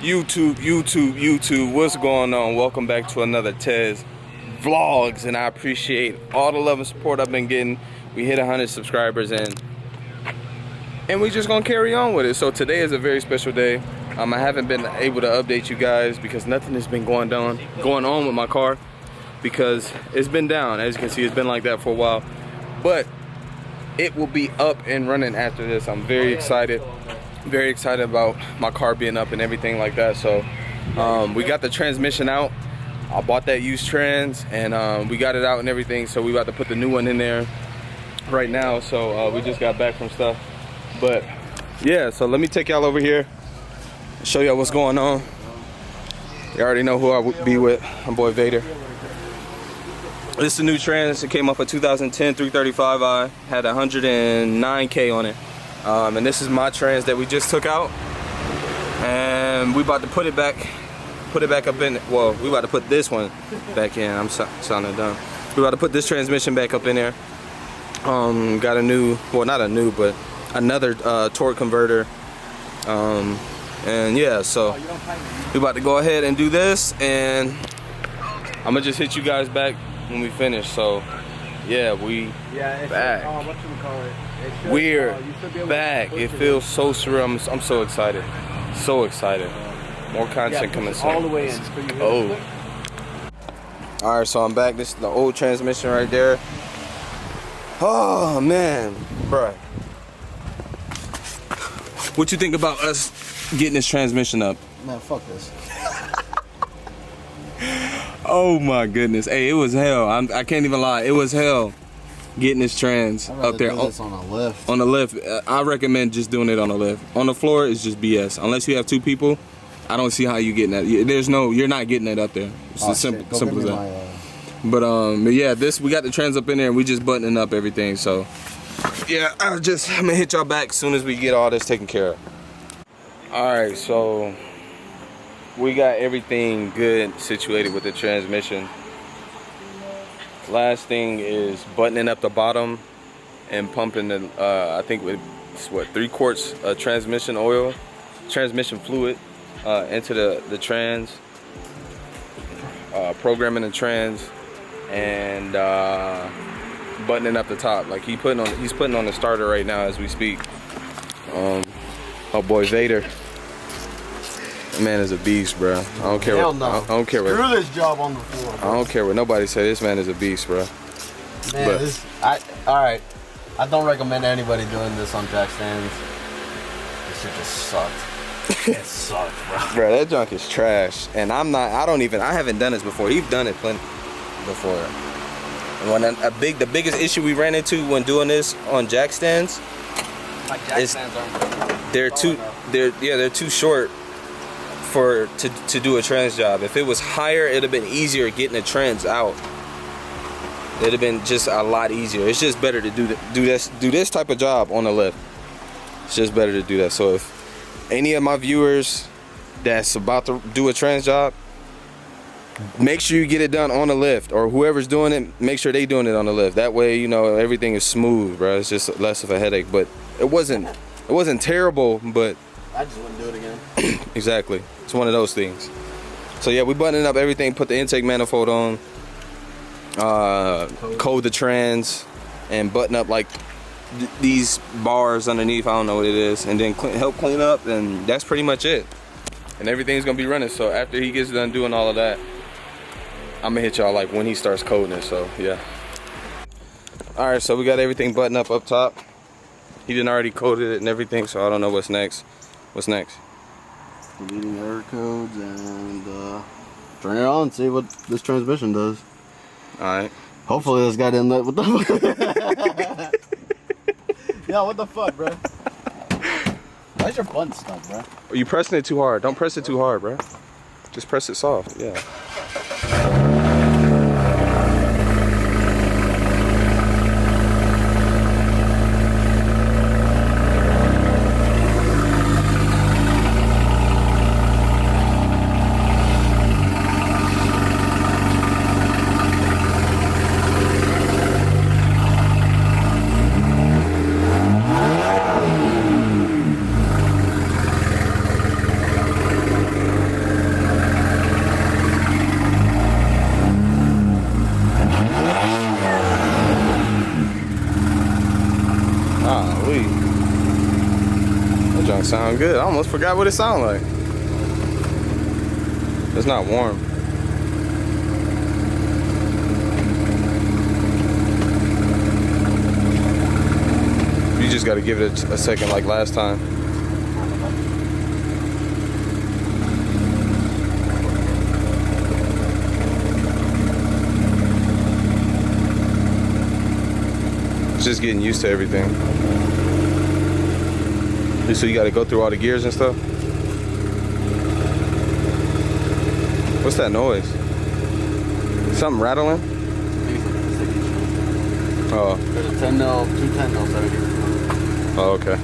YouTube, what's going on? Welcome back to another Tez Vlogs, and I appreciate all the love and support I've been getting. We hit 100 subscribers, and we just gonna carry on with it. So today is a very special day. I haven't been able to update you guys because nothing has been going on with my car because it's been down. As you can see, it's been like that for a while, but it will be up and running after this. I'm very excited about my car being up and everything like that. So we got the transmission out. I bought that used trans, and we got it out and everything, so we about to put the new one in there right now. So we just got back from stuff, but yeah, so let me take y'all over here, show y'all what's going on. You already know who I would be with. I'm boy Vader. This is a new trans. It came off a 2010 335i, had 109K on it. And this is my trans that we just took out, and we about to put it back up in. Well, we about to put this one back in. I'm sounding dumb. We about to put this transmission back up in there. Got a new, well, not a new, but another torque converter. And yeah, so we about to go ahead and do this, and I'm gonna just hit you guys back when we finish. So yeah, back. We're back. It feels so surreal. I'm so excited. So excited. More content coming soon. All the way in. Oh. Alright, so I'm back. This is the old transmission right there. Oh man, bruh. What you think about us getting this transmission up? Man, fuck this. Oh my goodness. Hey, it was hell. I can't even lie. It was hell. Getting this trans up there on a lift. On the lift, I recommend just doing it on the lift. On the floor is just BS. Unless you have two people, I don't see how you getting that. You're not getting it up there. It's as simple as that. But yeah, we got the trans up in there, and we just buttoning up everything. So yeah, I'm gonna hit y'all back as soon as we get all this taken care of. All right, so we got everything good situated with the transmission. Last thing is buttoning up the bottom and pumping the I think it's what, 3 quarts of transmission fluid into the trans, programming the trans, and buttoning up the top. Like he's putting on the starter right now as we speak. My boy Vader, man is a beast, bro. I don't care. Hell no. I don't care. Screw this job on the floor, bro. I don't care what nobody say. This man is a beast, bro. Man, alright. I don't recommend anybody doing this on jack stands. This shit just sucked. It sucks, bro. Bro, that junk is trash. And I haven't done this before. You've done it plenty before. And when the biggest issue we ran into when doing this on jack stands, they're too short to do a trans job. If it was higher, it'd have been easier getting the trans out. It'd have been just a lot easier. It's just better to do this type of job on the lift. It's just better to do that. So if any of my viewers that's about to do a trans job, make sure you get it done on the lift, or whoever's doing it, make sure they doing it on the lift. That way, you know, everything is smooth, bro. It's just less of a headache. But it wasn't terrible, but I just wouldn't do it again. Exactly. It's one of those things. So yeah, we buttoning up everything, put the intake manifold on, code the trans, and button up like these bars underneath. I don't know what it is, and then help clean up, and that's pretty much it. And everything's gonna be running. So after he gets done doing all of that, I'm gonna hit y'all like when he starts coding it. So yeah. All right, so we got everything buttoned up top. He didn't already coded it and everything, so I don't know what's next. What's next? Deleting error codes and turn it on, see what this transmission does. Alright. Hopefully this guy didn't let. What the fuck? Yeah, what the fuck, bro? Why's your button stuck, bro? Are you pressing it too hard? Don't press it too hard, bro. Just press it soft, yeah. sound good. I almost forgot what it sounded like. It's not warm. You just got to give it a second like last time. It's just getting used to everything. So you got to go through all the gears and stuff? What's that noise? Something rattling? Oh. There's a 10 mil, 2 10 mil 70. Oh, okay.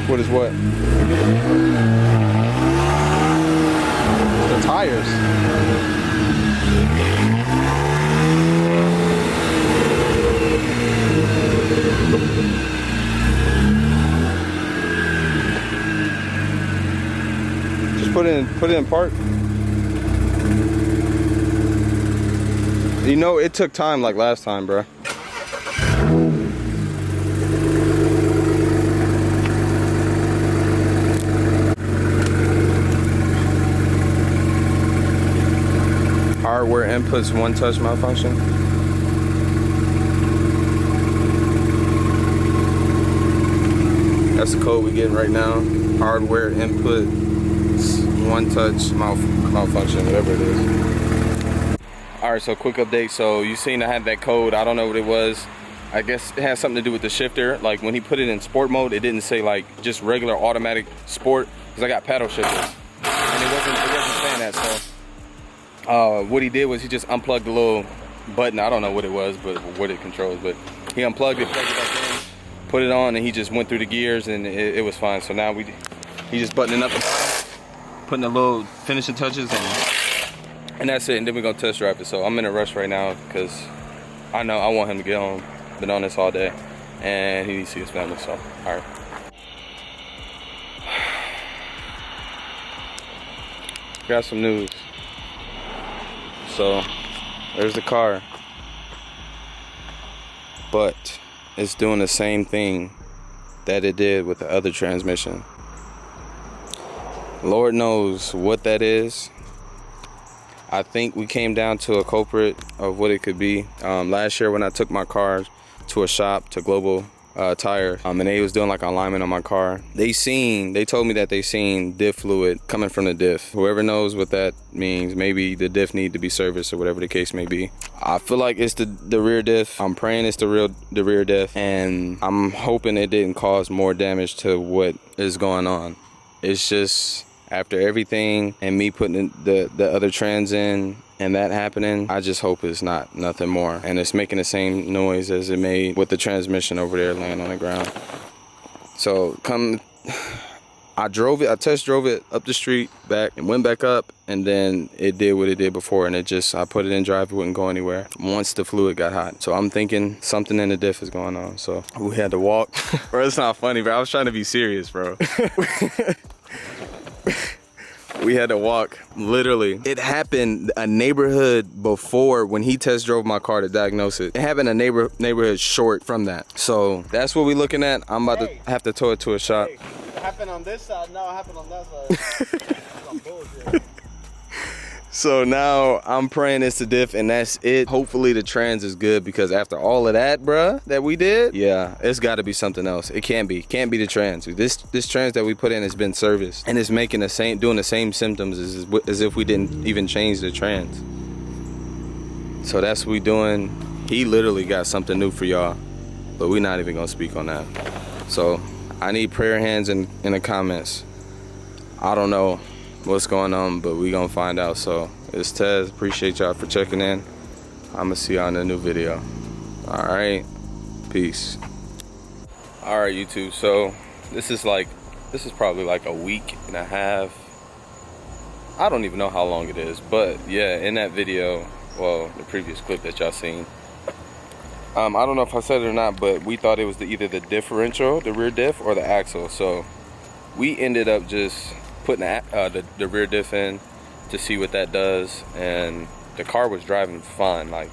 What is what? The tires. Just put it in park. You know, it took time like last time, bro. Hardware inputs one-touch malfunction. That's the code we're getting right now. Hardware input one-touch malfunction, whatever it is. All right, so quick update. So you seen I had that code. I don't know what it was. I guess it has something to do with the shifter. Like when he put it in sport mode, it didn't say like just regular automatic sport, because I got paddle shifters, and it wasn't saying that. So what he did was he just unplugged the little button. I don't know what it was, but what it controls, but he unplugged it, plugged it back in, put it on, and he just went through the gears, and it was fine. So now he just buttoning up, putting the little finishing touches, and that's it. And then we're gonna test drive it. So I'm in a rush right now because I know I want him to get home. Been on this all day, and he needs to see his family. So all right. Got some news. So there's the car, but it's doing the same thing that it did with the other transmission. Lord knows what that is. I think we came down to a culprit of what it could be. Last year when I took my car to a shop, to Global Tire, and they was doing like alignment on my car, they told me that they seen diff fluid coming from the diff. Whoever knows what that means, maybe the diff need to be serviced or whatever the case may be. I feel like it's the rear diff. I'm praying it's the rear diff, and I'm hoping it didn't cause more damage to what is going on. It's just after everything and me putting the other trans in and that happening, I just hope it's not nothing more, and it's making the same noise as it made with the transmission over there laying on the ground. So I test drove it up the street, back, and went back up, and then it did what it did before, and I put it in drive, it wouldn't go anywhere once the fluid got hot. So I'm thinking something in the diff is going on. So we had to walk. Bro, it's not funny, bro. I was trying to be serious, bro. We had to walk, literally. It happened a neighborhood before when he test drove my car to diagnose it. It happened a neighborhood short from that. So that's what we're looking at. I'm about to have to tow it to a shop. Hey, it happened on this side, now it happened on that side. That's some bullshit. So now I'm praying it's the diff, and that's it. Hopefully the trans is good, because after all of that, bruh, that we did, yeah, it's got to be something else. It can't be the trans. This trans that we put in has been serviced, and it's making doing the same symptoms as if we didn't even change the trans. So that's what we doing. He literally got something new for y'all, but we're not even gonna speak on that. So I need prayer hands in the comments. I don't know what's going on, but we gonna find out. So it's Tez. Appreciate y'all for checking in. I'm gonna see y'all in a new video. All right, peace. All right, YouTube. So this is probably like a week and a half. I don't even know how long it is, but yeah, in that video well, the previous clip that y'all seen. I don't know if I said it or not, but we thought it was either the differential, the rear diff, or the axle. So we ended up just putting the rear diff in to see what that does, and the car was driving fine. Like,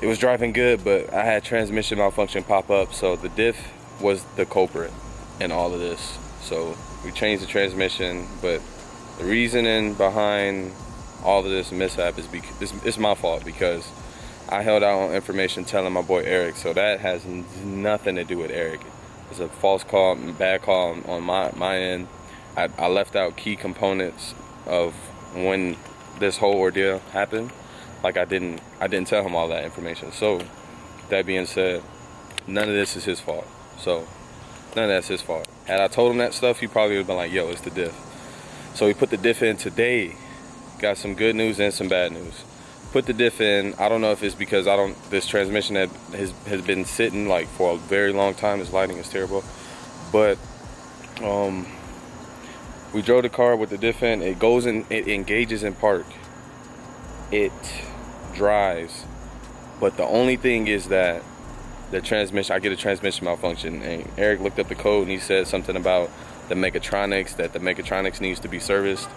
it was driving good, but I had transmission malfunction pop up, so the diff was the culprit in all of this. So we changed the transmission, but the reasoning behind all of this mishap is because it's my fault, because I held out on information telling my boy Eric. So that has nothing to do with Eric. It's a false call, bad call on my end. I left out key components of when this whole ordeal happened. Like, I didn't tell him all that information. So that being said, none of this is his fault. So none of that's his fault. Had I told him that stuff, he probably would have been like, yo, it's the diff. So we put the diff in today. Got some good news and some bad news. Put the diff in. I don't know if it's because this transmission has been sitting like for a very long time. This lighting is terrible. But we drove the car with the diff in. It goes in, it engages in park. It drives. But the only thing is that the transmission, I get a transmission malfunction, and Eric looked up the code and he said something about the mechatronics, that the mechatronics needs to be serviced.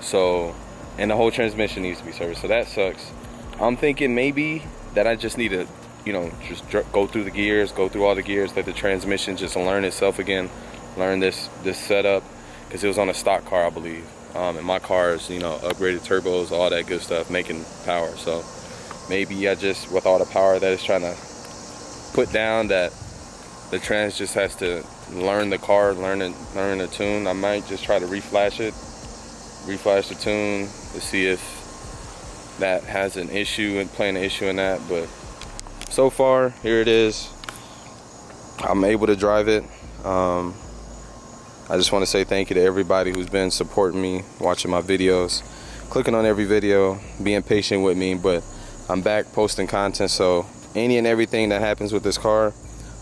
So, and the whole transmission needs to be serviced. So that sucks. I'm thinking maybe that I just need to, just go through the gears, go through all the gears, let the transmission just learn itself again, learn this setup, because it was on a stock car, I believe. And my car is, upgraded turbos, all that good stuff, making power. So maybe I just, with all the power that it's trying to put down, that the trans just has to learn the car, learn the tune. I might just try to reflash the tune to see if that has an issue and playing an issue in that. But so far, here it is. I'm able to drive it. I just want to say thank you to everybody who's been supporting me, watching my videos, clicking on every video, being patient with me. But I'm back posting content, so any and everything that happens with this car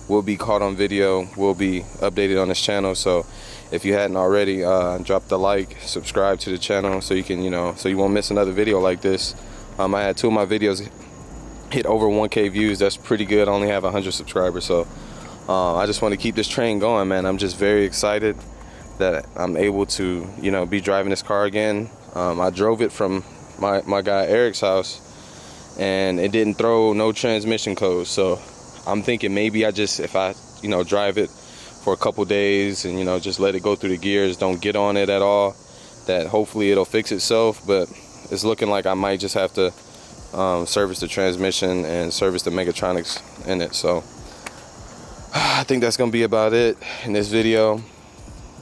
will be caught on video, will be updated on this channel. So if you hadn't already, drop the like, subscribe to the channel so you can, so you won't miss another video like this. I had 2 of my videos hit over 1K views. That's pretty good. I only have 100 subscribers. So I just want to keep this train going, man. I'm just very excited that I'm able to, be driving this car again. I drove it from my guy Eric's house, and it didn't throw no transmission codes. So I'm thinking maybe if I drive it for a couple days and just let it go through the gears, don't get on it at all, that hopefully it'll fix itself. But it's looking like I might just have to service the transmission and service the mechatronics in it. So I think that's gonna be about it in this video.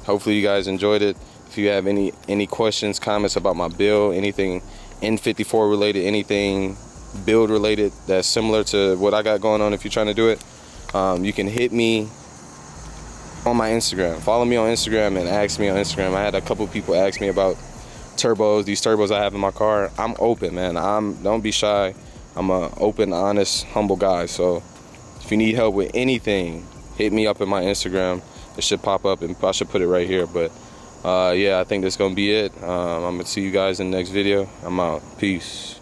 Hopefully you guys enjoyed it. If you have any questions, comments about my build, anything N54 related, anything build related that's similar to what I got going on, if you're trying to do it, you can hit me on my Instagram. Follow me on Instagram and ask me on Instagram. I had a couple people ask me about these turbos I have in my car. I'm open, man. Don't be shy. I'm a open, honest, humble guy. So if you need help with anything, hit me up in my Instagram. It should pop up, and I should put it right here. But yeah, I think that's gonna be it. I'm gonna see you guys in the next video. I'm out. Peace.